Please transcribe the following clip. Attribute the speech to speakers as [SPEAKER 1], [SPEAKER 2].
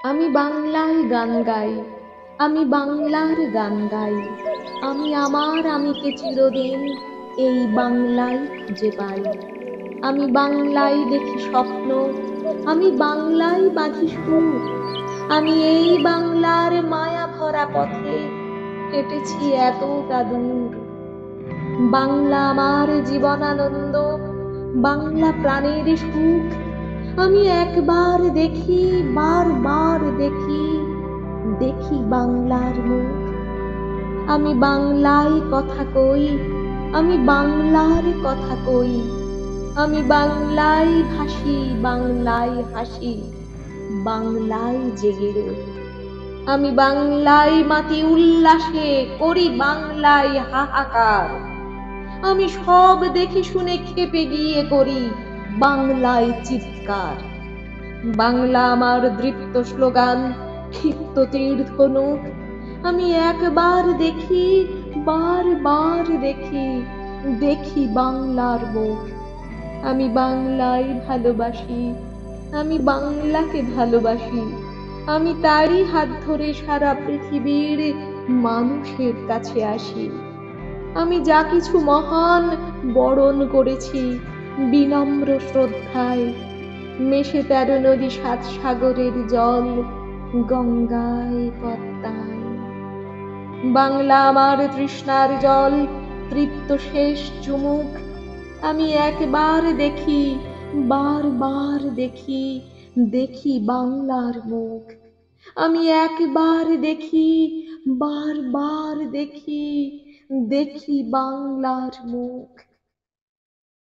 [SPEAKER 1] আমি বাংলায় গান গাই, আমি বাংলার গান গাই। আমি আমার আমিকে চিরদিন এই বাংলায় খুঁজে পাই। আমি বাংলায় দেখি স্বপ্ন, আমি বাংলায় বাঁধি সুর। আমি এই বাংলার মায়া ভরা পথে হেঁটেছি এতটা দূর। বাংলা আমার জীবনানন্দ, বাংলা প্রাণের সুখ। আমি একবার দেখি, বারবার দেখি, দেখি বাংলার মুখ। আমি বাংলায় কথা কই, আমি বাংলার কথা কই। আমি বাংলায় ভাসি, বাংলায় হাসি, বাংলায় জেগে রই। আমি বাংলায় মাতি উল্লাসে, করি বাংলায় হাহাকার। আমি সব দেখে শুনে ক্ষেপে গিয়ে করি বাংলায় চিৎকার। বাংলা আমার দৃপ্ত স্লোগান, ক্ষিপ্ত তীর ধনুক। আমি একবার দেখি, বারবার দেখি, দেখি বাংলার মুখ। আমি বাংলায় ভালোবাসি, আমি বাংলাকে ভালোবাসি। আমি তারই হাত ধরে সারা পৃথিবীর মানুষের কাছে আসি। আমি যা কিছু মহান বরণ করেছি বিনম্র শ্রদ্ধায়। মেশে ১৩ নদী ৭ সাগরের জল, গঙ্গায় পদ্মায়। বাংলা আমার তৃষ্ণার জল, তৃপ্ত শেষ চুমুক। আমি একবার দেখি, বারবার দেখি, দেখি বাংলার মুখ। আমি একবার দেখি, বারবার দেখি, দেখি বাংলার মুখ।